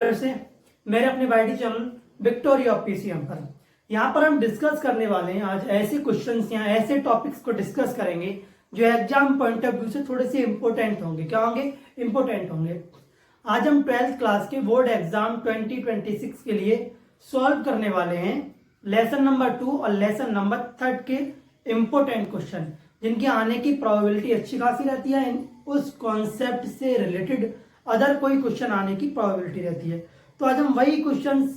से मेरे अपने YT channel Victoria of PCM पर यहाँ पर हम डिस्कस करने वाले हैं आज ऐसे क्वेश्चंस या ऐसे टॉपिक्स को डिस्कस करेंगे जो एग्जाम पॉइंट ऑफ व्यू से थोड़े से इंपॉर्टेंट होंगे। क्या होंगे? इंपॉर्टेंट होंगे। आज हम 12th क्लास के बोर्ड एग्जाम 2026 के लिए सॉल्व करने वाले हैं लेसन नंबर 2 और लेसन नंबर 3 के इंपॉर्टेंट क्वेश्चन जिनके आने की प्रोबेबिलिटी अच्छी खासी रहती है। उस कॉन्सेप्ट से रिलेटेड अदर कोई क्वेश्चन आने की प्रोबेबिलिटी रहती है। तो आज हम वही क्वेश्चन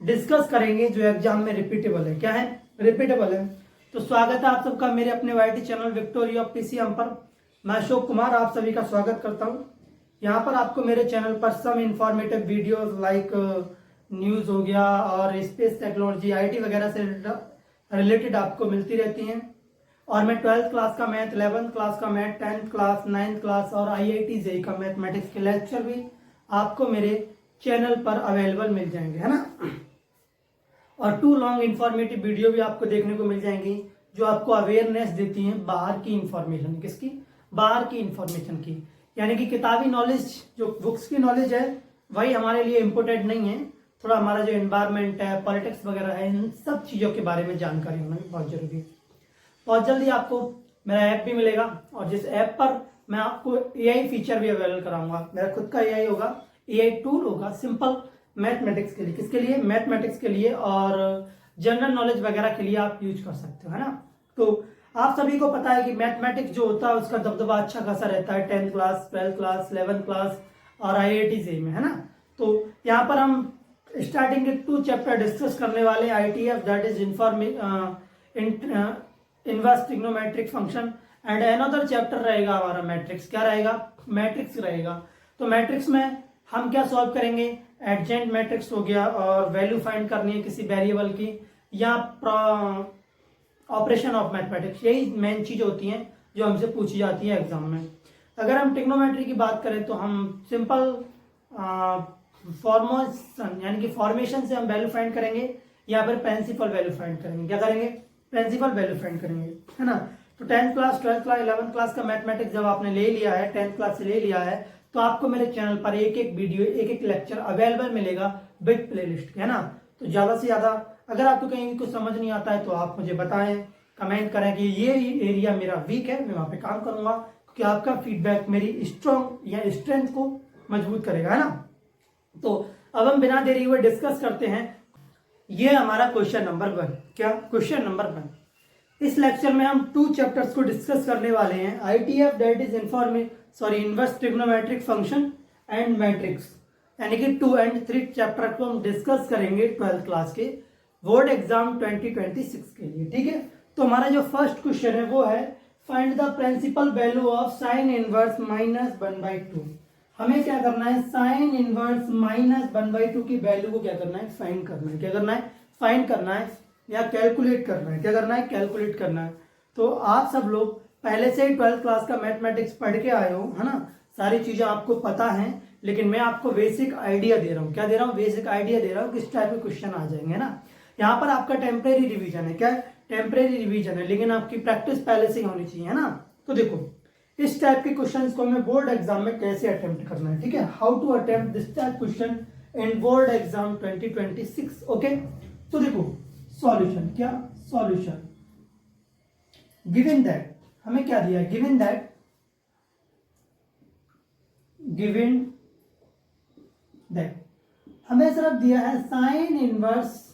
डिस्कस करेंगे जो एग्जाम में रिपीटेबल है। क्या है? रिपीटेबल है। तो स्वागत है आप सबका मेरे अपने YT channel Victoria of PCM पर। मैं अशोक कुमार आप सभी का स्वागत करता हूं। यहाँ पर आपको मेरे चैनल पर सम इंफॉर्मेटिव वीडियोस लाइक न्यूज हो गया और स्पेस टेक्नोलॉजी आईटी वगैरह से रिलेटेड आपको मिलती रहती हैं। और मैं 12th क्लास का मैथ, 11th क्लास का math, 10th class, 9th class और IIT जेईई का मैथमेटिक्स के लेक्चर भी आपको मेरे चैनल पर अवेलेबल मिल जाएंगे, है ना। और 2 लॉन्ग इंफॉर्मेटिव वीडियो भी आपको देखने को मिल जाएंगी जो आपको अवेयरनेस देती हैं बाहर की इंफॉर्मेशन। किसकी? बाहर की इंफॉर्मेशन की। यानी कि किताबी नॉलेज जो बुक्स की नॉलेज है वही हमारे लिए इम्पोर्टेंट नहीं है। थोड़ा हमारा जो एनवायरमेंट है, पॉलिटिक्स वगैरह है, इन सब चीज़ों के बारे में जानकारी होना भी बहुत जरूरी है। बहुत जल्दी आपको मेरा ऐप भी मिलेगा और जिस ऐप पर मैं आपको AI फीचर भी अवेलेबल कराऊंगा। मेरा खुद का AI होगा, AI टूल होगा सिंपल मैथमेटिक्स के लिए। किसके लिए? मैथमेटिक्स के लिए और जनरल नॉलेज वगैरह के लिए आप यूज कर सकते हो, है ना। तो आप सभी को पता है कि मैथमेटिक्स जो होता है उसका दबदबा अच्छा खासा रहता है 10th class, 12th class, 11th class और IIT जेईई में, है ना। तो यहाँ पर हम स्टार्टिंग के 2 चैप्टर डिस्कस करने वाले ITF that is inverse trigonometric function and another chapter रहेगा हमारा मैट्रिक्स। क्या रहेगा? मैट्रिक्स रहेगा। तो मैट्रिक्स में हम क्या सॉल्व करेंगे? एडजेंट मैट्रिक्स हो गया और वैल्यू फाइंड करनी है किसी वेरिएबल की या ऑपरेशन ऑफ मैथमेटिक्स। यही मेन चीज होती हैं जो हमसे पूछी जाती है एग्जाम में। अगर हम ट्रिग्नोमेट्री की बात करें तो हम सिंपल फॉर्मेशन यानी कि फॉर्मेशन से हम वैल्यू फाइंड करेंगे या फिर प्रिंसिपल वैल्यू फाइंड करेंगे। क्या करेंगे? प्रिंसिपल वैल्यू फाइंड करेंगे, है ना। तो 10th class, 12th class, 11th class का मैथमेटिक्स जब आपने ले लिया है, 10th क्लास से ले लिया है, तो आपको मेरे चैनल पर एक एक वीडियो, एक एक लेक्चर अवेलेबल मिलेगा विद प्लेलिस्ट, है ना। तो ज्यादा से ज्यादा अगर आपको कहीं भी कुछ समझ नहीं आता है तो आप मुझे बताएं, कमेंट करें कि ये एरिया मेरा वीक है, मैं वहां पे काम करूंगा क्योंकि आपका फीडबैक मेरी स्ट्रॉन्ग या स्ट्रेंथ को मजबूत करेगा, है ना। तो अब हम बिना देरी हुए डिस्कस करते हैं। ये हमारा क्वेश्चन नंबर 1। क्या? Question number 1। इस लेक्चर में हम 2 चैप्टर्स को डिस्कस करने वाले हैं। ITF that is inverse trigonometric function and matrix, यानी कि 2 और 3 चैप्टर को हम डिस्कस करेंगे 12th क्लास के बोर्ड एग्जाम 2026 के लिए। ठीक है। तो हमारा जो फर्स्ट क्वेश्चन है वो है find the principal value of sine inverse -1/2। हमें क्या करना है? साइन इनवर्स -1/2 की वैल्यू को क्या करना है? फाइंड करना है। क्या करना है? फाइंड करना है या कैलकुलेट करना है। क्या करना है? कैलकुलेट करना है। तो आप सब लोग पहले से ही 12th क्लास का मैथमेटिक्स पढ़ के आए हो, है ना। सारी चीजें आपको पता हैं, लेकिन मैं आपको बेसिक आइडिया दे रहा हूँ। क्या दे रहा हूँ? बेसिक आइडिया दे रहा हूँ किस टाइप के क्वेश्चन आ जाएंगे ना। यहाँ पर आपका टेम्परेरी रिविजन है। क्या है? टेम्परेरी रिविजन है, लेकिन आपकी प्रैक्टिस पहले से ही होनी चाहिए, है ना। तो देखो इस टाइप के क्वेश्चंस को हमें बोर्ड एग्जाम में कैसे अटेम्प्ट करना है। ठीक है। How to attempt this type question in board exam 2026। Okay. तो देखो सॉल्यूशन। क्या? सॉल्यूशन। गिवन दैट हमें क्या दिया है? गिवन दैट हमें सिर्फ दिया है साइन इनवर्स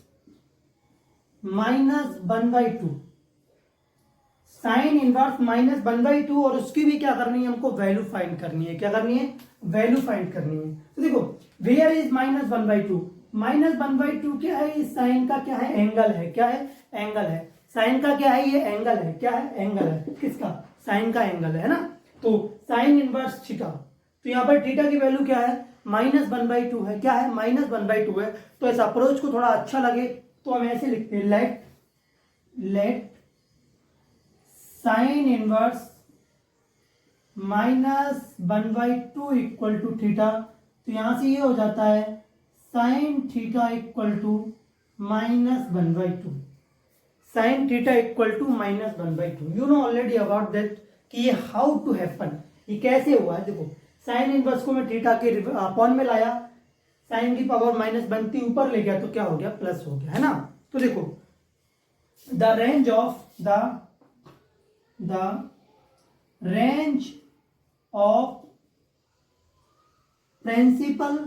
-1/2। साइन इनवर्स -1/2 और उसकी भी क्या करनी है? हमको वैल्यू फाइंड करनी है। क्या करनी है? वैल्यू फाइंड करनी है। तो देखो वेयर इज -1/2? -1/2 क्या है? इस साइन का क्या है? एंगल है। क्या है? एंगल है। साइन का क्या है? ये एंगल है। क्या है? एंगल है। किसका? साइन का एंगल है ना। तो साइन इनवर्स थीटा, तो यहाँ पर थीटा की वैल्यू क्या है? -1/2 है। क्या है? -1/2 है। तो इस अप्रोच को थोड़ा अच्छा लगे तो हम ऐसे लिखते हैं let sine inverse -1/2 equal to theta. तो यहां से ये हो जाता है sine theta equal to -1/2। Sine theta equal to -1/2। You know already about that कि ये हाउ टू हैपन, ये कैसे हुआ है। देखो साइन इनवर्स को मैं थीटा के अपॉन में लाया, साइन की पावर माइनस बनती ऊपर ले गया तो क्या हो गया, प्लस हो गया, है ना। तो देखो the range of principal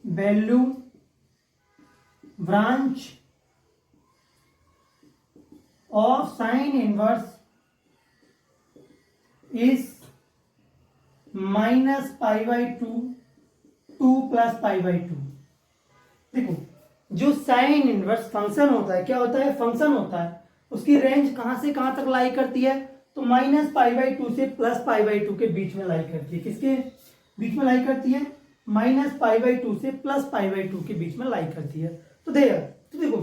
value branch of sine inverse is minus pi by two plus pi by two. देखो जो साइन इनवर्स फंक्शन होता है, क्या होता है, फंक्शन होता है, उसकी रेंज कहां से कहां तक लाई करती है, तो माइनस पाई बाई टू से प्लस पाई बाई टू के बीच में लाई करती है। किसके बीच में लाई करती है, माइनस पाई बाई टू से प्लस पाई बाई टू के बीच में लाई करती है। तो देखो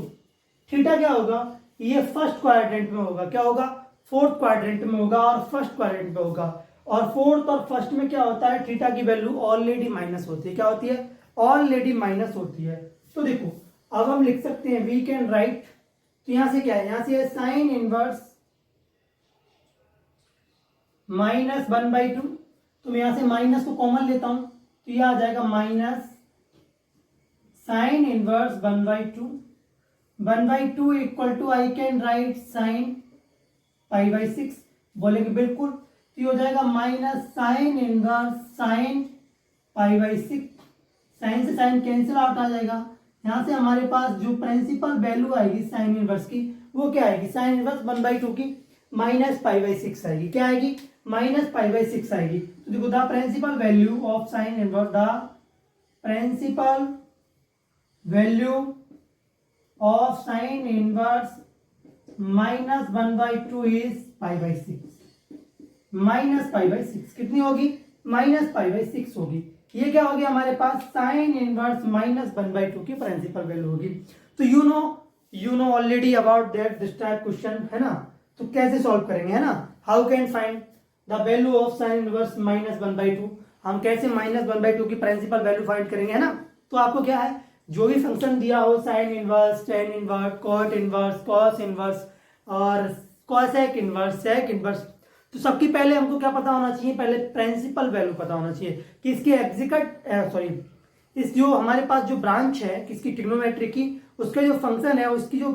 थीटा क्या होगा, ये फर्स्ट क्वाड्रेंट में होगा, क्या होगा, फोर्थ क्वाड्रेंट में होगा और फर्स्ट क्वाड्रेंट में होगा। और फोर्थ और फर्स्ट में क्या होता है, थीटा की वैल्यू ऑलरेडी माइनस होती है, क्या होती है, ऑलरेडी माइनस होती है। तो देखो अब हम लिख सकते हैं वी कैन राइट, तो यहां से क्या है, यहां से है साइन इनवर्स माइनस 1/2, तो मैं यहां से माइनस को कॉमन लेता हूं तो यह आ जाएगा minus sine inverse 1/2 1/2 equal to I can write sine pi by 6, बोलेंगे बिल्कुल, तो ये हो जाएगा minus sine inverse sine pi by 6, sine से साइन कैंसिल आउट आ जाएगा। यहां से हमारे पास जो प्रिंसिपल वैल्यू आएगी साइन इनवर्स की वो क्या आएगी, साइन इनवर्स 1/2 की माइनस पाई बाई 6 आएगी, क्या आएगी, माइनस पाई बाई 6 आएगी। तो देखो the principal value of sine inverse, the principal value of sine inverse minus 1/2 is pi by 6, minus pi by 6 कितनी होगी, माइनस पाई बाई 6 होगी। ये क्या होगी हमारे पास, साइन इनवर्स माइनस 1/2 की प्रिंसिपल वैल्यू होगी। तो you know already about that this type question, है ना। तो कैसे सॉल्व करेंगे, है ना, how can find the value of sine inverse minus 1/2, हम कैसे माइनस 1/2 की प्रिंसिपल वैल्यू फाइंड करेंगे, है ना। तो आपको क्या है, जो भी फंक्शन दिया हो, sine inverse, tan inverse, cot inverse, cos inverse और कॉसेक इनवर्स, सेक इनवर्स, तो सबकी पहले हमको क्या पता होना चाहिए, पहले प्रिंसिपल वैल्यू पता होना चाहिए कि इसकी इस जो हमारे पास जो ब्रांच है किसकी, ट्रिग्नोमेट्री की, उसका जो फंक्शन है उसकी जो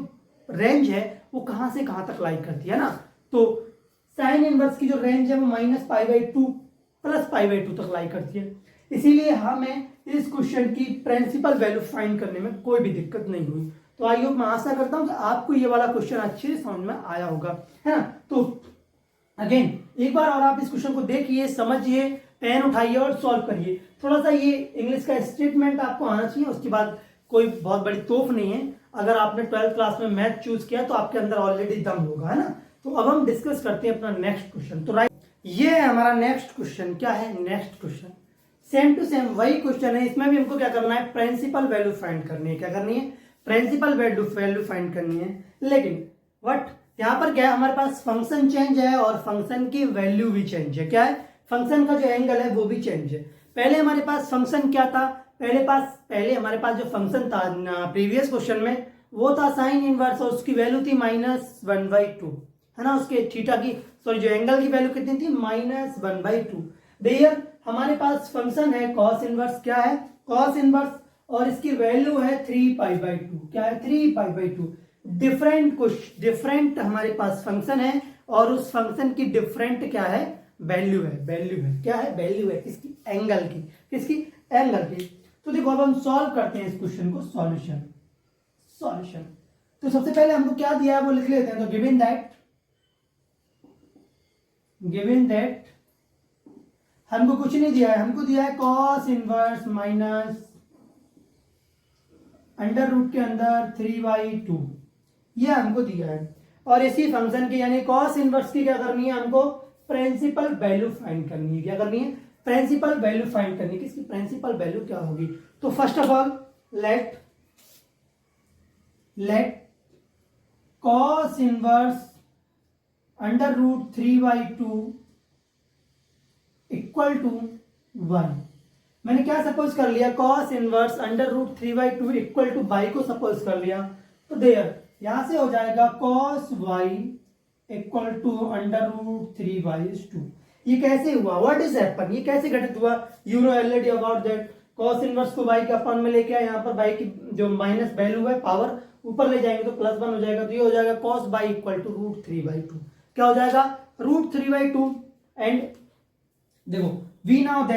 रेंज है वो कहां से कहां तक लाई करती है ना। तो साइन इनवर्स की जो रेंज है वो minus pi by 2 plus pi by 2 तक लाई करती है। इसीलिए हमें इस क्वेश्चन की प्रिंसिपल वैल्यू फाइंड करने में कोई भी दिक्कत नहीं हुई। तो आई होप, मैं आशा करता हूं कि आपको ये वाला क्वेश्चन अच्छे से समझ में आया होगा, है ना। तो अगेन एक बार और आप इस क्वेश्चन को देखिए, समझिए, पेन उठाइए और सॉल्व करिए। थोड़ा सा ये इंग्लिश का स्टेटमेंट आपको आना चाहिए, उसके बाद कोई बहुत बड़ी तोफ नहीं है। अगर आपने 12th क्लास में मैथ चूज किया तो आपके अंदर ऑलरेडी दम होगा, है ना। तो अब हम डिस्कस करते हैं अपना नेक्स्ट क्वेश्चन। तो राइट, ये है हमारा नेक्स्ट क्वेश्चन। क्या है next question, same to same वही क्वेश्चन है। इसमें भी हमको क्या करना है, प्रिंसिपल वैल्यू फाइंड करनी है। क्या करनी है, प्रिंसिपल वैल्यू फाइंड करनी है। लेकिन वट यहाँ पर क्या है, हमारे पास फंक्शन चेंज है और फंक्शन की वैल्यू भी चेंज है। क्या है, फंक्शन का जो एंगल है वो भी चेंज है। पहले हमारे पास फंक्शन क्या था, पहले हमारे पास जो फंक्शन था प्रीवियस क्वेश्चन में वो था साइन इनवर्स और उसकी वैल्यू थी माइनस 1/2, है ना। उसके थीटा की सॉरी जो एंगल की वैल्यू कितनी थी, माइनस 1/2। देयर हमारे पास फंक्शन है कॉस इनवर्स, क्या है, कॉस इनवर्स, और इसकी वैल्यू है 3π/2। क्या है, 3π/2। डिफरेंट हमारे पास फंक्शन है और उस फंक्शन की डिफरेंट क्या है, वैल्यू है। क्या है, वैल्यू है किसकी, एंगल की, किसकी, एंगल की। तो देखो अब हम सॉल्व करते हैं इस क्वेश्चन को, सॉल्यूशन। तो सबसे पहले हमको क्या दिया है वो लिख लेते हैं। तो गिवन दैट हमको कुछ नहीं दिया है, हमको दिया है cos inverse minus under root के अंदर 3/2, ये हमको दिया है। और इसी फंक्शन की यानी कॉस इनवर्स की क्या करनी है, हमको प्रिंसिपल वैल्यू फाइंड करनी है। क्या करनी है, प्रिंसिपल वैल्यू फाइंड करनी है। किसकी प्रिंसिपल वैल्यू क्या होगी। तो first of all let cos inverse under root 3/2 equal to 1। मैंने क्या सपोज कर लिया, cos inverse under root 3/2 equal to y को सपोज कर लिया। तो देयर यहां से हो जाएगा cos y equal to under root 3/2। ये कैसे हुआ, व्हाट इज हैपन, ये कैसे घटित हुआ, you know already about that. Cos inverse को y के अपॉन में लेके आए, यहाँ पर y की जो माइनस वैल्यू है पावर ऊपर ले जाएंगे तो +1 हो जाएगा, तो ये हो जाएगा cos y इक्वल टू √3/2। क्या हो जाएगा, √3/2। एंड देखो वी नाउ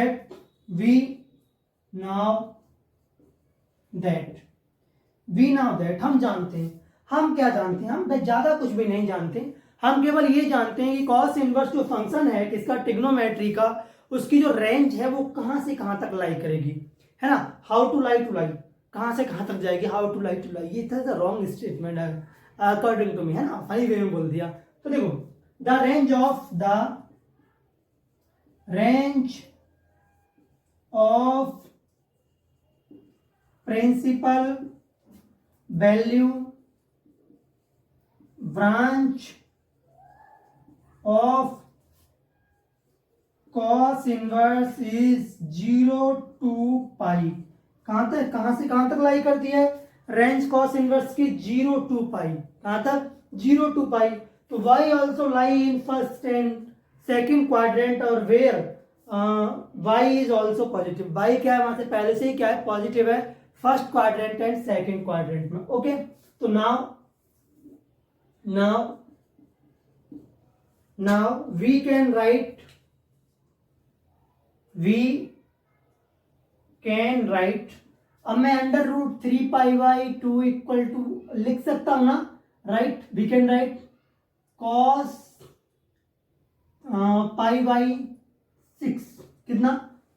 दैट हम जानते हैं, हम क्या जानते हैं, हम ज्यादा कुछ भी नहीं जानते, हम केवल ये जानते हैं कि कॉस इनवर्स जो फंक्शन है किसका, ट्रिग्नोमेट्री का, उसकी जो रेंज है वो कहां से कहां तक लाई करेगी, है ना। हाउ टू लाई, कहां से कहां तक जाएगी, हाउ टू लाई, ये था रॉन्ग स्टेटमेंट है अकॉर्डिंग टू मी, है ना, फनी वे में बोल दिया। तो देखो the range of principal value branch of cos inverse is 0 to pi. कहां से कहां तक लाई करती है, रेंज cos इनवर्स की 0 to पाई, कहां तक, 0 to पाई। तो y also lie in first and second quadrant, और where y is also positive, y क्या है वहां से पहले से ही क्या है, पॉजिटिव है, first quadrant and second quadrant में। ओके, तो नाउ we can write अब मैं √3π/2 इक्वल टू लिख सकता हूं ना, right, we can write cos π/6 कितना,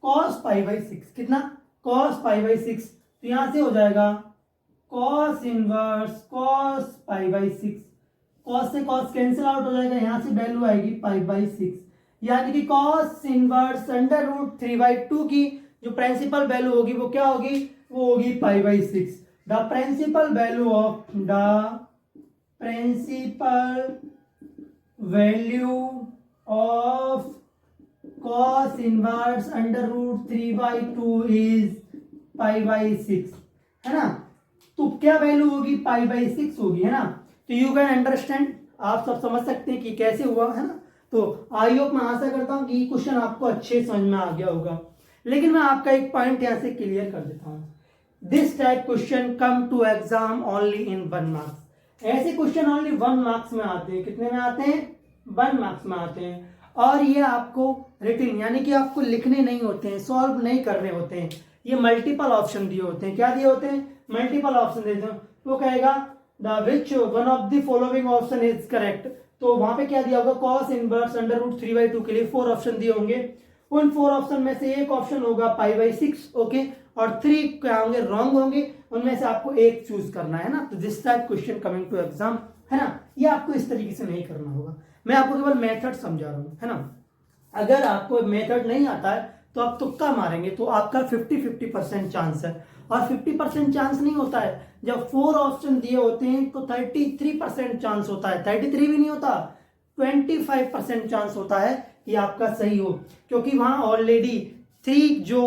cos π/6 कितना, cos π/6। तो यहां से हो जाएगा cos इनवर्स cos π/6, cos से cos कैंसिल आउट हो जाएगा, यहां से वैल्यू आएगी π/6, यानी कि cos इनवर्स √3/2 की जो प्रिंसिपल वैल्यू होगी वो क्या होगी, वो होगी π/6। The principal value of cos inverse √3/2 is π/6, है ना। तो क्या वैल्यू होगी, π/6 होगी, है ना। तो यू कैन अंडरस्टैंड, आप सब समझ सकते हैं कि कैसे हुआ, है ना। तो आई होप, मैं आशा करता हूं कि क्वेश्चन आपको अच्छे समझ में आ गया होगा। लेकिन मैं आपका एक पॉइंट यहां से क्लियर कर देता हूं, this type question come to exam only in 1 marks. ऐसे क्वेश्चन ओनली 1 मार्क्स में आते हैं, कितने में आते हैं, 1 मार्क्स में आते हैं। और ये आपको रिटिन यानी कि आपको लिखने नहीं होते हैं, सॉल्व नहीं करने होते हैं, ये मल्टीपल ऑप्शन दिए होते हैं। क्या दिए होते हैं, मल्टीपल ऑप्शन देते हैं। वो कहेगा the which one of the following option is correct, तो वहां पे क्या दिया होगा, cos इनवर्स √3/2 के लिए 4 ऑप्शन दिए होंगे, उन 4 ऑप्शन में से एक ऑप्शन होगा π/6, ओके, और 3 क्या होंगे, रॉन्ग होंगे, उनमें से आपको एक चूज करना है ना। तो this type question coming to exam, है ना, ये आपको इस तरीके से नहीं करना होगा, मैं आपको केवल मेथड समझा रहा हूं, है ना। अगर आपको मेथड नहीं आता है तो आप तुक्का मारेंगे तो आपका 50-50% चांस है, और 50% चांस नहीं होता है, जब 4 ऑप्शन दिए होते हैं तो 33% चांस होता है, 33 भी नहीं होता, 25% चांस होता है कि आपका सही हो, क्योंकि वहां ऑलरेडी 3 जो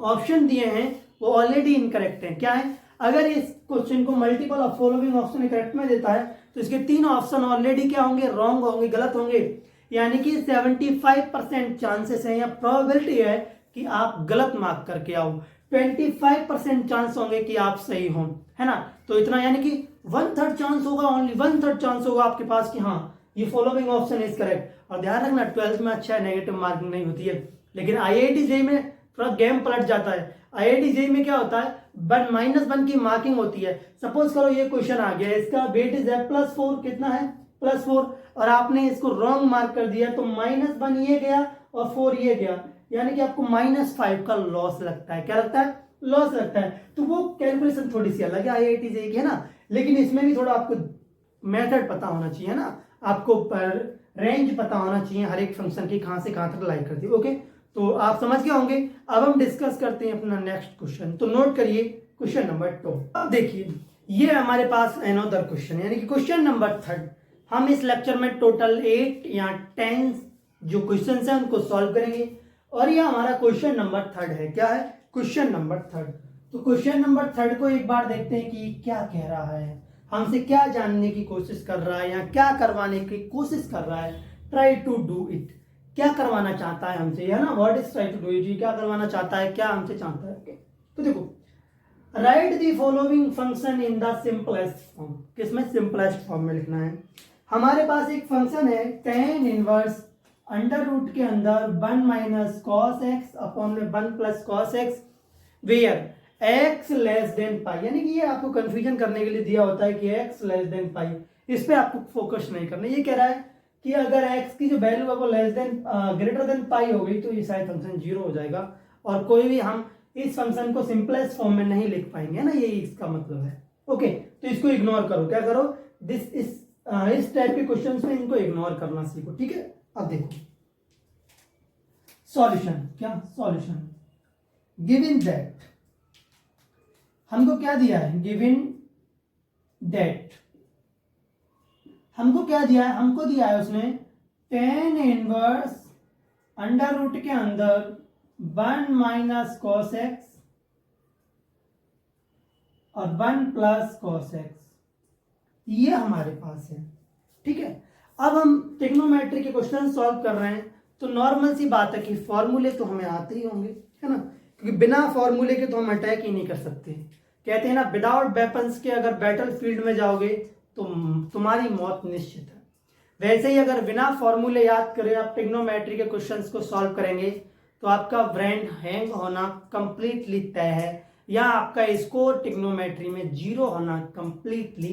ऑप्शन दिए हैं वो ऑलरेडी इनकरेक्ट हैं। क्या है, अगर इस क्वेश्चन को multiple of following option correct में देता है तो इसके 3 ऑप्शन ऑलरेडी क्या होंगे, रॉन्ग होंगे, गलत होंगे, यानी कि 75% चांसेस है या प्रोबेबिलिटी है कि आप गलत मार्क करके आओ, 25% चांस होंगे कि आप सही हो, है ना। तो इतना यानी कि 1/3 चांस होगा, ओनली 1/3 चांस होगा आपके पास कि हाँ ये फॉलोइंग ऑप्शन इज करेक्ट। और ध्यान रखना 12th में अच्छा नेगेटिव मार्किंग नहीं होती है, लेकिन IIT JEE में थोड़ा गेम पलट जाता है। IIT JEE में क्या होता है, -1 की मार्किंग होती है। सपोज करो ये क्वेश्चन आ गया, इसका वेटेज है +4, कितना है, +4, और आपने इसको रॉन्ग मार्क कर दिया तो -1 ये गया और 4 ये गया, यानी कि आपको -5 का लॉस लगता है। क्या लगता है, लॉस लगता है। तो वो कैलकुलेशन थोड़ी सी अलग है IIT JEE की, है ना, लेकिन इसमें भी थोड़ा आपको मेथड पता होना चाहिए, है ना, आपको रेंज पता होना चाहिए हर एक फंक्शन की, कहां से कहां तक लाई करती है। ओके, तो आप समझ गए होंगे। अब हम डिस्कस करते हैं अपना नेक्स्ट क्वेश्चन। तो नोट करिए क्वेश्चन नंबर 2। अब देखिए ये हमारे पास अनदर क्वेश्चन, यानी कि क्वेश्चन नंबर 3। हम इस लेक्चर में टोटल 8 या 10 जो क्वेश्चन है उनको सॉल्व करेंगे, और ये हमारा क्वेश्चन नंबर 3 है। क्या है, क्वेश्चन नंबर 3। तो क्वेश्चन नंबर 3 को एक बार देखते हैं कि क्या कह रहा है, हमसे क्या जानने की कोशिश कर रहा है या क्या करवाने की कोशिश कर रहा है। ट्राई टू डू इट, क्या करवाना चाहता है हमसे, है ना, what is try to do, जी क्या करवाना चाहता है, क्या हमसे चाहता है। तो देखो, right the following function in the simplest form, किसमें, सिंपलेस्ट फॉर्म में लिखना है। हमारे पास एक फंक्शन है tan इनवर्स अंडर रूट के अंदर 1 माइनस कॉस एक्स अपॉन में 1 plus cos x where x less than pi, यानी कि ये आपको कंफ्यूजन करने के लिए दिया होता है कि x लेस देन पाई, इस पे आपको फोकस नहीं करना। ये कह रहा है कि अगर x की जो वैल्यू है वो less than greater than pi हो गई तो ये शायद फंक्शन जीरो हो जाएगा और कोई भी हम इस फंक्शन को सिंपलेस्ट फॉर्म में नहीं लिख पाएंगे, है ना, ये इसका मतलब है। ओके, तो इसको इग्नोर करो, क्या करो, इस टाइप के क्वेश्चंस में इनको इग्नोर करना सीखो, ठीक है। अब देखो सॉल्यूशन, क्या सॉल्यूशन, गिवन दैट, हमको क्या दिया है, गिवन दैट, हमको क्या दिया है, हमको दिया है उसने tan इनवर्स अंडर रूट के अंदर 1 माइनस कॉस एक्स और 1 प्लस कॉस एक्स, ये हमारे पास है, ठीक है। अब हम ट्रिग्नोमेट्री के क्वेश्चन सॉल्व कर रहे हैं तो नॉर्मल सी बात है कि फॉर्मूले तो हमें आते ही होंगे, है ना, क्योंकि बिना फॉर्मूले के तो हम अटैक ही नहीं कर सकते। कहते हैं ना, विदाउट वेपन्स के अगर बैटल फील्ड में जाओगे तो तुम्हारी मौत निश्चित है। वैसे ही अगर बिना फॉर्मूले याद करे आप ट्रिग्नोमेट्री के क्वेश्चंस को सॉल्व करेंगे तो आपका ब्रेन हैंग होना कंप्लीटली तय है, या आपका स्कोर ट्रिग्नोमेट्री में जीरो होना कंप्लीटली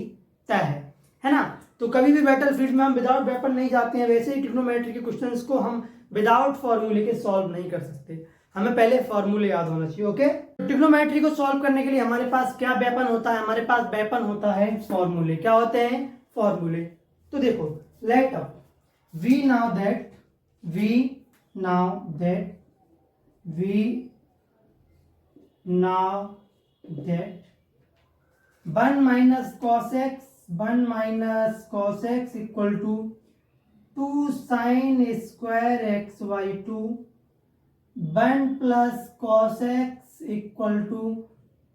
तय है ना। तो कभी भी बैटल फील्ड में हम विदाउट वेपन नहीं जाते हैं, वैसे ही ट्रिग्नोमेट्री के क्वेश्चंस को हम विदाउट फॉर्मूले के सॉल्व नहीं कर सकते, हमें पहले फॉर्मूले याद होना चाहिए। ओके, ट्रिग्नोमेट्री को सॉल्व करने के लिए हमारे पास क्या वेपन होता है, हमारे पास वेपन होता है फॉर्मूले। क्या होते हैं फॉर्मूले, तो देखो, let up we know that 1 minus cos x equal to 2 sine square x by 2, 1 plus cos x equal to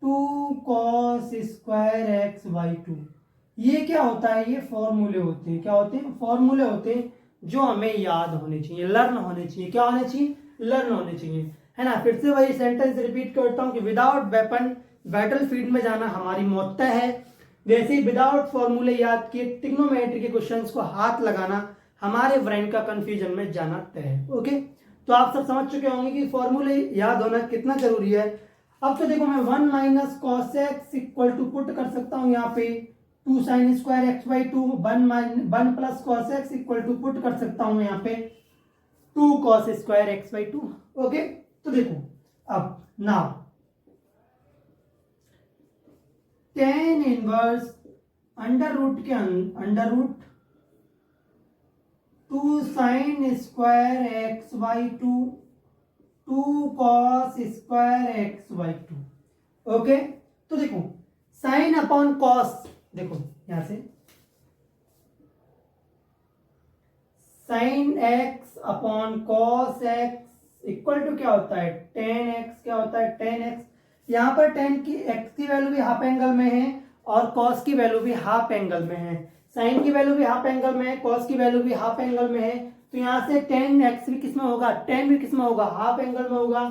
2 cos square x by 2। ये क्या होता है, ये फॉर्मूले होते हैं। क्या होते हैं, फॉर्मूले होते हैं जो हमें याद होने चाहिए, लर्न होने चाहिए। क्या होने चाहिए, लर्न होने चाहिए, है ना। फिर से वही सेंटेंस रिपीट करता हूँ कि विदाउट वेपन बैटल फील्ड में जाना हमारी मौत तय है, वैसे ही विदाउट फॉर्मूले याद किए ट्रिग्नोमेट्री के क्वेश्चंस को हाथ लगाना हमारे ब्रेन का कंफ्यूजन में जाना तय है। ओके, तो आप सब समझ चुके होंगे कि फॉर्मूले याद होना कितना जरूरी है। अब तो देखो, मैं 1 minus cos x equal to put कर सकता हूं यहाँ पे 2 sine square x by 2, 1 plus cos x equal to put कर सकता हूं यहाँ पे 2 cos square x by 2। Okay, तो देखो, अब now tan inverse under root 2 sine square x by 2, 2 cos square x by 2। Okay, तो देखो साइन अपॉन कॉस, देखो यहां से sine x upon cos x equal to क्या होता है, टेन एक्स। क्या होता है, टेन एक्स। यहाँ पर टेन की एक्स की वैल्यू भी हाफ एंगल में है और कॉस की वैल्यू भी हाफ एंगल में है। साइन की वैल्यू भी हाफ एंगल में है, कॉस की वैल्यू भी हाफ एंगल में है, तो यहाँ से टेन एक्स भी किसमें होगा, टेन भी किसमें होगा, हाफ एंगल में होगा।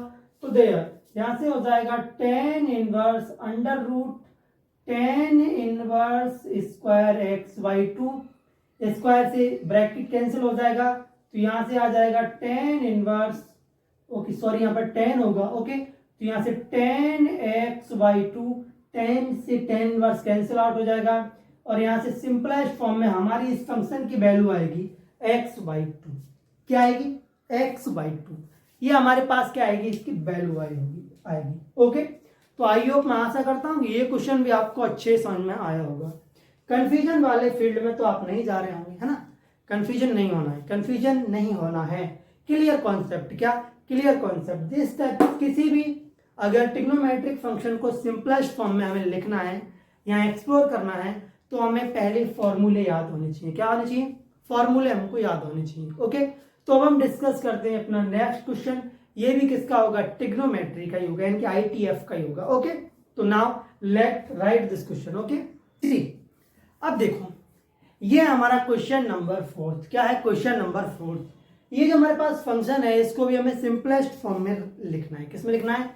तो देयर यहाँ से हो जाएगा tan inverse under root tan inverse square x by 2, square से ब्रैकेट कैंसिल हो जाएगा, तो यहाँ से आ जाएगा टेन इनवर्स, ओके सॉरी यहाँ पर टेन होगा। ओके, तो यहाँ से टेन एक्स बाई 2, टेन से टेन इनवर्स कैंसिल आउट हो जाएगा और यहाँ से सिंपलेस्ट फॉर्म में हमारी इस फंक्शन की वैल्यू आएगी एक्स बाई 2। क्या आएगी, एक्स बाई 2। ये हमारे पास क्या आएगी, इसकी वैल्यू आएगी। ओके, तो आई होप मैं आशा करता हूँ ये क्वेश्चन भी आपको अच्छे समझ में आया होगा। कंफ्यूजन वाले फील्ड में तो आप नहीं जा रहे होंगे, है ना। कंफ्यूजन नहीं होना है, कंफ्यूजन नहीं होना है, क्लियर कॉन्सेप्ट। क्या क्लियर कॉन्सेप्ट, दिस टाइप किसी भी अगर ट्रिग्नोमेट्रिक फंक्शन को सिंपलेस्ट फॉर्म में हमें लिखना है या एक्सप्लोर करना है तो हमें पहले फॉर्मूले याद होने चाहिए। क्या होने चाहिए, फॉर्मूले हमको याद होने चाहिए। ओके, तो अब हम डिस्कस करते हैं अपना नेक्स्ट क्वेश्चन। ये भी किसका होगा, ट्रिग्नोमेट्री का ही होगा, यानी कि आईटीएफ का ही होगा। ओके, तो now let right this question. Okay, अब देखो ये हमारा क्वेश्चन नंबर 4। क्या है, क्वेश्चन नंबर 4। ये जो हमारे पास फंक्शन है इसको भी हमें सिंपलेस्ट फॉर्म में लिखना है। किसमें लिखना है?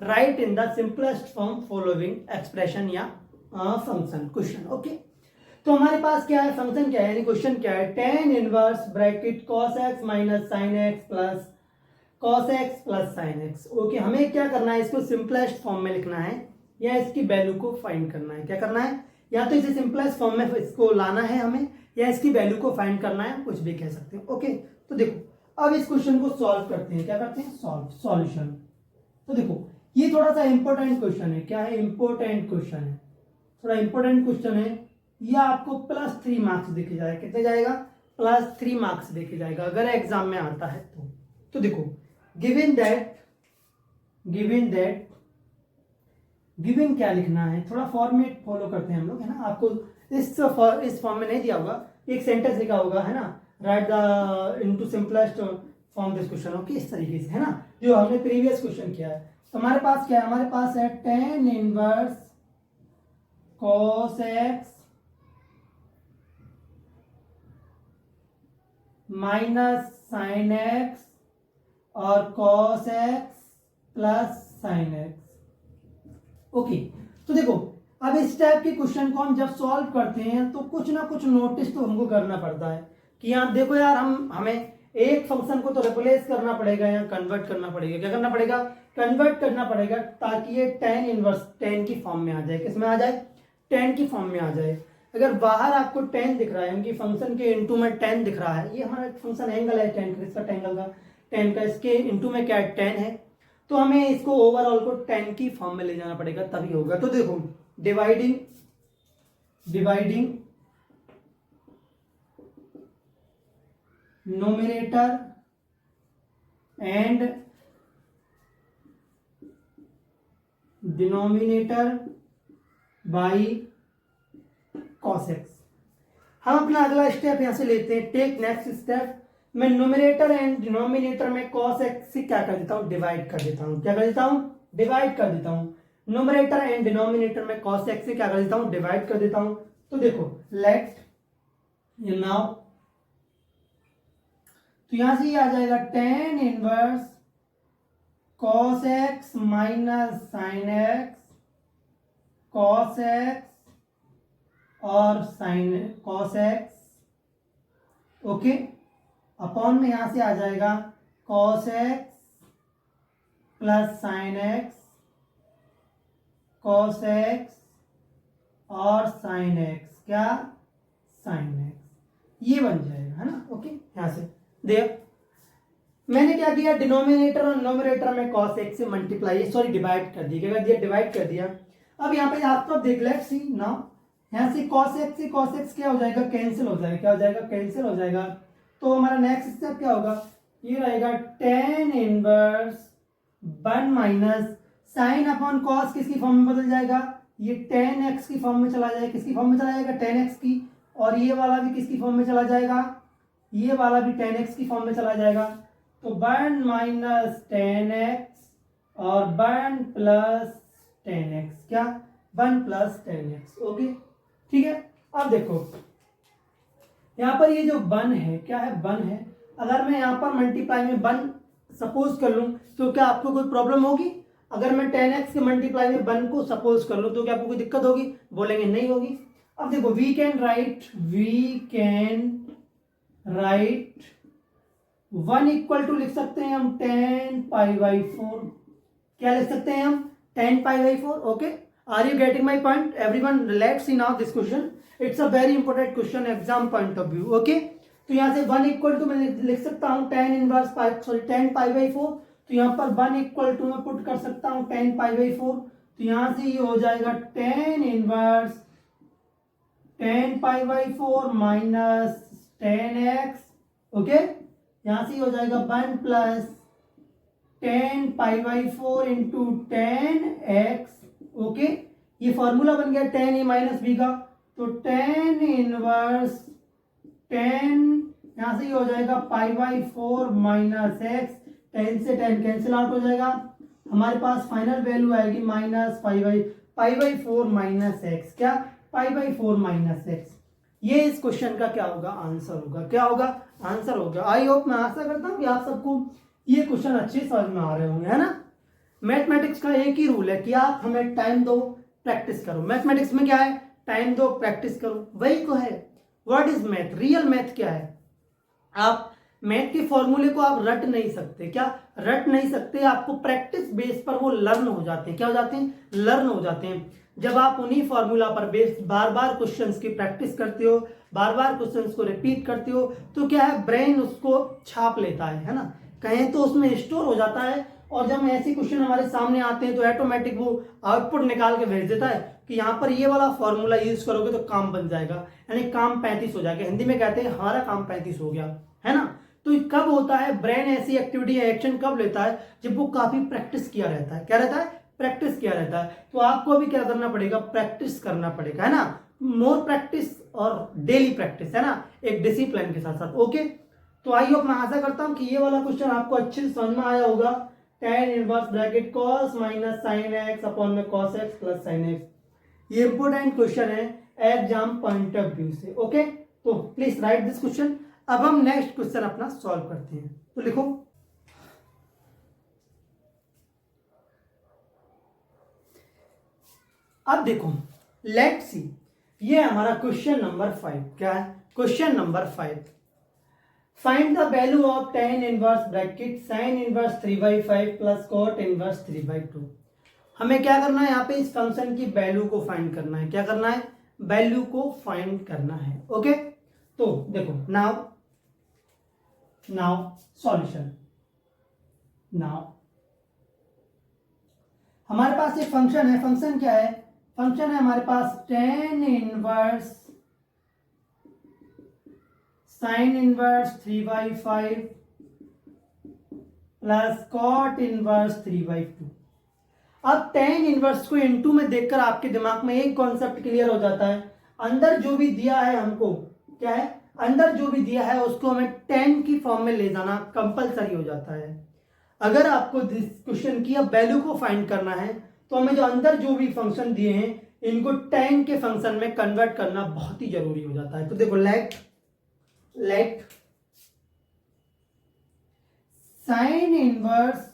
Right in the simplest form following expression या फंक्शन क्वेश्चन। ओके, तो हमारे पास क्या है, फंक्शन क्या है, यानी क्वेश्चन क्या है, tan inverse bracket cos x minus sine x plus cos x plus sine x. Okay, हमें क्या करना है, इसको सिंपलेस्ट फॉर्म में लिखना है या इसकी वैल्यू को फाइंड करना है। क्या करना है, या तो इसे सिंपलेस्ट फॉर्म में इसको लाना है हमें, या इसकी वैल्यू को फाइंड करना है, कुछ भी कह सकते हैं। ओके, तो देखो अब इस क्वेश्चन को सॉल्व करते हैं। क्या करते हैं? सॉल्यूशन। तो देखो ये थोड़ा सा इंपॉर्टेंट क्वेश्चन है। क्या है? इंपॉर्टेंट क्वेश्चन है, थोड़ा इंपॉर्टेंट क्वेश्चन है। यह आपको +3 मार्क्स देखे जाएगा। कितने जाएगा? +3 मार्क्स देखे जाएगा अगर एग्जाम में आता है तो देखो गिवन क्या लिखना है, थोड़ा फॉर्मेट फॉलो करते हैं हम लोग, है ना। आपको इस फॉर्म में नहीं दिया होगा, एक सेंटेंस लिखा होगा, है ना, right the into simplest form this question. Okay, इस तरीके से, है ना, जो हमने प्रीवियस क्वेश्चन किया है। तो हमारे पास क्या है, हमारे पास है tan inverse cos x minus sine x और cos x plus sine x. Okay, तो देखो अब इस टाइप के क्वेश्चन को हम जब सॉल्व करते हैं तो कुछ ना कुछ नोटिस तो हमको करना पड़ता है कि यहाँ देखो यार, हमें एक फंक्शन को तो रिप्लेस करना पड़ेगा या कन्वर्ट करना पड़ेगा। क्या करना पड़ेगा? कन्वर्ट करना पड़ेगा, ताकि ये tan इनवर्स tan की फॉर्म में आ जाए। किस में आ जाए? tan की फॉर्म में आ जाए। अगर बाहर आपको tan दिख रहा है, उनकी फंक्शन के इनटू में tan दिख रहा है, ये हमारा फंक्शन एंगल है tan का, इसका एंगल का tan का, इसके इनटू में क्या है? tan है। तो हमें इसको ओवरऑल को tan की फॉर्म में ले जाना पड़ेगा, तभी होगा। तो देखो dividing numerator and denominator by cos x। हम अपना अगला स्टेप यहां से लेते हैं, टेक नेक्स्ट स्टेप। मैं न्यूमरेटर एंड डिनोमिनेटर में cos x से क्या कर देता हूं? डिवाइड कर देता हूं। क्या कर देता हूं? डिवाइड कर देता हूं। न्यूमरेटर एंड डिनोमिनेटर में cos x से क्या कर देता हूं? डिवाइड कर देता हूं। तो देखो लेट नाउ, तो यहां से ये आ जाएगा tan inverse cos x minus sine x cos x और sine cos x। Okay, upon में यहां से आ जाएगा cos x plus sine x cos x और साइन x, क्या? साइन x, ये बन जाएगा, है ना। ओके, यहां से देख मैंने क्या किया, डिनोमिनेटर और नोमिनेटर में cos x से मल्टीप्लाई, सॉरी डिवाइड कर दिया। क्या कर दिया? डिवाइड कर दिया। अब यहाँ पे आपको देख, लेट्स सी नाउ, यहाँ से cos x क्या हो जाएगा? कैंसिल हो जाएगा। क्या हो जाएगा? कैंसिल हो जाएगा। तो हमारा नेक्स्ट स्टेप क्या होगा? ये रहेगा tan inverse 1 minus sine upon cos किसकी फॉर्म में बदल जाएगा? ये tan x की फॉर्म में चला जाएगा। किसकी फॉर्म में चला जाएगा? tan x की। और ये वाला भी किसकी फॉर्म में चला जाएगा? ये वाला भी tan x की फॉर्म में चला जाएगा। तो 1 माइनस tan x और 1 प्लस tan x, क्या? 1 प्लस tan x। ओके, ठीक है। अब देखो यहां पर ये जो 1 है, क्या है? 1 है। अगर मैं यहां पर मल्टीप्लाई में 1 सपोज कर लूं तो क्या आपको कोई प्रॉब्लम होगी? अगर मैं tan x के मल्टीप्लाई में 1 को सपोज कर लूं तो क्या आपको कोई दिक्कत होगी? बोलेंगे नहीं होगी। अब देखो we can write 1 equal to लिख सकते हैं हम tan π/4। क्या लिख सकते हैं हम? tan π/4। Okay, are you getting my point everyone? Let's see now this question, it's a very important question exam point of view. Okay, तो यहां से 1 इक्वल टू मैं लिख सकता हूं tan इनवर्स tan π/4। तो यहां पर 1 इक्वल टू मैं पुट कर सकता हूं tan π/4। तो यहां से ये हो जाएगा tan inverse tan π/4 minus tan x। ओके, यहां से हो जाएगा 1 plus tan π/4 into tan x। Okay, ये फॉर्मूला बन गया tan a माइनस बी का। तो tan इनवर्स tan, यहां से ये हो जाएगा π/4 माइनस एक्स, tan से tan कैंसिल आउट हो जाएगा। हमारे पास फाइनल वैल्यू आएगी माइनस π/4 माइनस एक्स, क्या? π/4 माइनस एक्स। ये इस क्वेश्चन का क्या होगा? आंसर होगा। क्या होगा? आंसर हो गया। आई होप, मैं आशा करता हूँ कि आप सबको ये क्वेश्चन अच्छे समझ में आ रहे होंगे, है ना। मैथमेटिक्स का एक ही रूल है कि आप हमें टाइम दो, प्रैक्टिस करो। मैथमेटिक्स में क्या है, टाइम दो, प्रैक्टिस करो, वही तो है। What is math, real math क्या है। आप मैथ के फॉर्मूले को आप रट नहीं सकते, क्या रट नहीं सकते, आपको प्रैक्टिस बेस पर वो लर्न हो जाते हैं। क्या हो जाते हैं, लर्न हो जाते हैं। जब आप उन्हीं फॉर्मूला पर बेस बार बार क्वेश्चंस की प्रैक्टिस करते हो, बार बार क्वेश्चंस को रिपीट करते हो, तो क्या है, ब्रेन उसको छाप लेता है ना, कहें तो उसमें स्टोर हो जाता है। और जब ऐसे क्वेश्चन हमारे सामने आते हैं तो ऑटोमेटिक वो आउटपुट निकाल के भेज देता है कि यहाँ पर ये वाला फॉर्मूला यूज करोगे तो काम बन जाएगा, यानी काम 35 हो जाएगा। हिंदी में कहते हैं हमारा काम 35 हो गया, है ना। तो कब होता है, ब्रेन ऐसी एक्टिविटी एक्शन कब लेता है, जब वो काफी प्रैक्टिस किया रहता है। क्या रहता है, प्रैक्टिस किया रहता है। तो आपको भी क्या करना पड़ेगा, प्रैक्टिस करना पड़ेगा, है ना। मोर प्रैक्टिस और डेली प्रैक्टिस, है ना, एक डिसिप्लिन के साथ साथ। ओके, तो आई होप, मैं आशा करता हूं कि ये वाला क्वेश्चन आपको अच्छे से समझ में आया होगा। tan inverse bracket cos minus sine x upon में cos x plus sine x, ये इंपोर्टेंट क्वेश्चन है एग्जाम पॉइंट ऑफ व्यू से। ओके, तो प्लीज राइट दिस क्वेश्चन। अब हम नेक्स्ट क्वेश्चन अपना सॉल्व करते हैं, तो लिखो। अब देखो, लेट्स सी, ये हमारा क्वेश्चन नंबर 5 क्या है, question number 5, find the value of tan inverse bracket sin inverse 3/5 plus cot inverse 3/2। हमें क्या करना है, यहाँ पे इस फंक्शन की वैल्यू को फाइंड करना है। क्या करना है, वैल्यू को फाइंड करना है। ओके, तो देखो, नाउ सॉल्यूशन। नाउ हमारे पास एक फंक्शन है, फंक्शन क्या है, फंक्शन है हमारे पास tan inverse sin inverse 3/5 plus cot inverse 3/2। अब tan इनवर्स को इनटू में देखकर आपके दिमाग में एक कॉन्सेप्ट क्लियर हो जाता है, अंदर जो भी दिया है हमको, क्या है, अंदर जो भी दिया है उसको हमें tan की फॉर्म में ले जाना कंपलसरी हो जाता है। अगर आपको दिस क्वेश्चन की अब वैल्यू को फाइंड करना है तो हमें जो अंदर जो भी फंक्शन दिए हैं इनको tan के फंक्शन में कन्वर्ट करना बहुत ही जरूरी हो जाता है। तो देखो, let sin inverse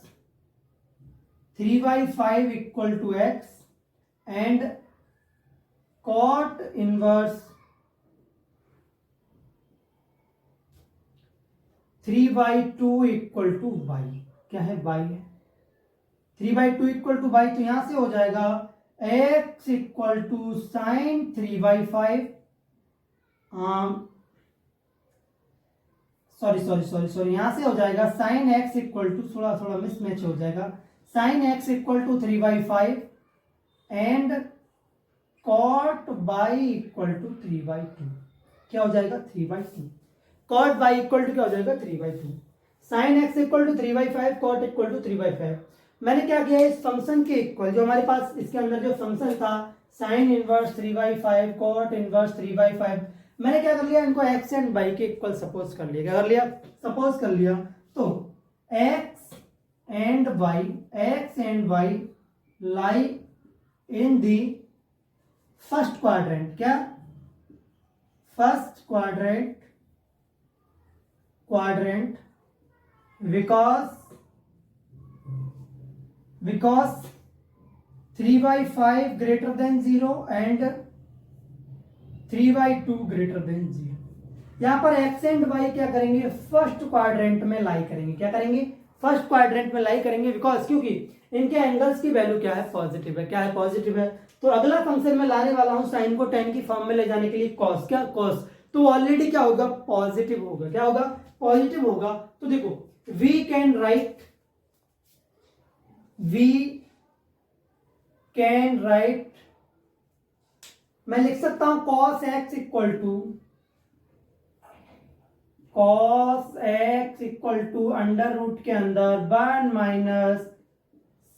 3/5 equal to x and cot inverse 3/2 equal to y। क्या है, y है। 3/2 इक्वल टू y, तो यहां से हो जाएगा x equal to sine 3/5, sorry यहां से हो जाएगा साइन x इक्वल टू, थोड़ा मिसमैच हो जाएगा, sine x equal to 3/5 and cot y equal to 3/2। क्या हो जाएगा, 3/2। cot y इक्वल टू क्या हो जाएगा, 3/2। Sine x equal to 3/5, cot equal to 3/5। मैंने क्या किया, इस फंक्शन के इक्वल जो हमारे पास इसके अंदर जो फंक्शन था साइन इनवर्स 3/5 cot इनवर्स 3/5, मैंने क्या कर लिया, इनको x एंड y के इक्वल सपोज कर लिया। क्या कर लिया, सपोज कर लिया। तो x and y lie in the first quadrant. क्या, first quadrant because 3/5 greater than 0 and 3/2 greater than 0। यहां पर x एंड y क्या करेंगे, फर्स्ट क्वाड्रेंट में लाई करेंगे। क्या करेंगे, फर्स्ट क्वाड्रेंट में लाई करेंगे, बिकॉज क्योंकि इनके एंगल्स की वैल्यू क्या है, पॉजिटिव है। क्या है, पॉजिटिव है। तो अगला फंक्शन में लाने वाला हूं साइन को tan की फॉर्म में ले जाने के लिए कॉस। क्या, कॉस, तो ऑलरेडी क्या होगा, पॉजिटिव होगा। क्या होगा, पॉजिटिव होगा। तो देखो, वी कैन राइट, मैं लिख सकता हूं cos x equal to under root के अंदर 1 minus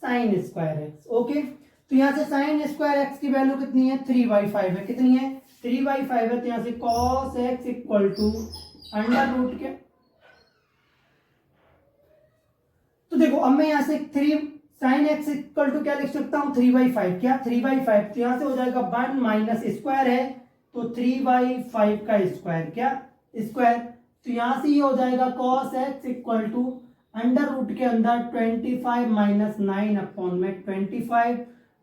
sine square x. Okay, तो यहां से साइन स्क्वायर एक्स की वैल्यू कितनी है, 3/5 है। कितनी है, 3/5 है। तो यहां से cos x equal to under root के, तो देखो अब मैं यहां से 3 साइन एक्स इक्वल टू क्या लिख सकता हूं, 3/5। क्या, 3/5, तो यहां से हो जाएगा 1 माइनस स्क्वायर है, तो 3/5 का स्क्वायर। क्या, स्क्वायर। तो यहां से ये हो जाएगा cos x equal to under root के अंदर 25 माइनस 9 अपॉन में 25,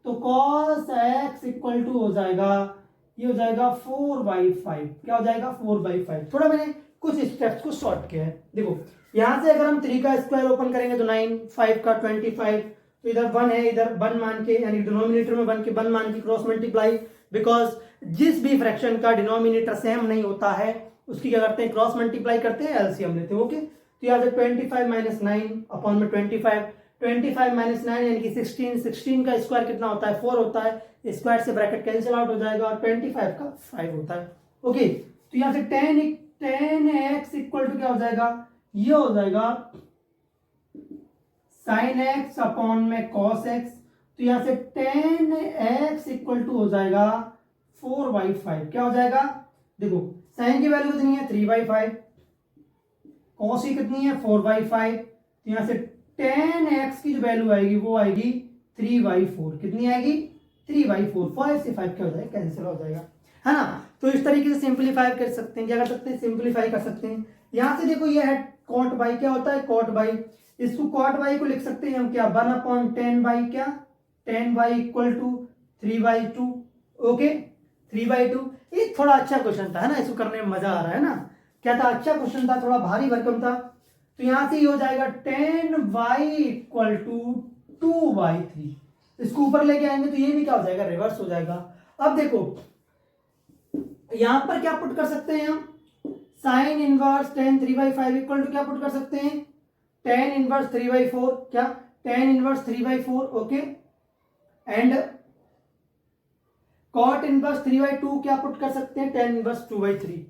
तो cos x इक्वल टू हो जाएगा, ये हो जाएगा 4/5। क्या हो जाएगा 4/5। थोड़ा मैंने कुछ स्टेप्स को शॉर्ट किया है। देखो यहां से अगर हम 3 का स्क्वायर ओपन करेंगे तो 9, 5 का 25, तो इधर 1 है, इधर 1 मान के, यानी डिनोमिनेटर में 1 के 1 मान के क्रॉस मल्टीप्लाई, बिकॉज जिस भी फ्रैक्शन का डिनोमिनेटर सेम नहीं होता है उसकी क्या करते हैं, क्रॉस मल्टीप्लाई करते हैं, एलसीएम लेते हैं। ओके, तो यहाँ से 25 माइनस 9 अपॉन में 25 माइनस 9 यानी कि 16 का स्क्वायर कितना होता है, 4 होता है, स्क्वायर से ब्रैकेट कैंसिल आउट हो जाएगा और 25 का 5 होता है। ओके, तो यहाँ से 10x इक्वल टू क्या हो जाएगा, ये हो जाएगा साइन एक्स अपॉन में कॉस एक्स, तो यहां से 10x इक्वल टू हो जाएगा 4/5। क्या हो जाएगा, देखो साइन की वैल्यू कितनी है 3/5, कॉस की कितनी है 4/5, तो यहां से 10x की जो वैल्यू आएगी वो आएगी 3/4। कितनी आएगी 3/4। 5 से 5 क्या हो जाएगा, कैंसिल हो जाएगा, है ना। तो इस तरीके से सिंप्लीफाई कर सकते हैं। क्या कर सकते हैं, सिंप्लीफाई कर सकते हैं। यहां से देखो ये है कॉट बाई, क्या होता है कॉट बाई, इसको कॉट बाई को लिख सकते हैं हम क्या, 1/10 क्या 10 इक्वल टू 3/2। ओके, 3/2। ये थोड़ा अच्छा क्वेश्चन था, है ना, इसको करने में मजा आ रहा है ना। क्या था, अच्छा क्वेश्चन था, थोड़ा भारी भरकम था। तो यहां से ये हो जाएगा 10y इक्वल टू 2/3। इसको ऊपर लेके आएंगे तो ये भी क्या हो जाएगा, रिवर्स हो जाएगा। अब देखो यहां पर क्या पुट कर सकते हैं हम, साइन इनवर्स 10 3/5 इक्वल टू क्या पुट कर सकते हैं, 10 इनवर्स 3/4, क्या 10 inverse 3/4। Okay, and cot inverse 3/2 क्या पुट कर सकते हैं, 10 इनवर्स 2/3।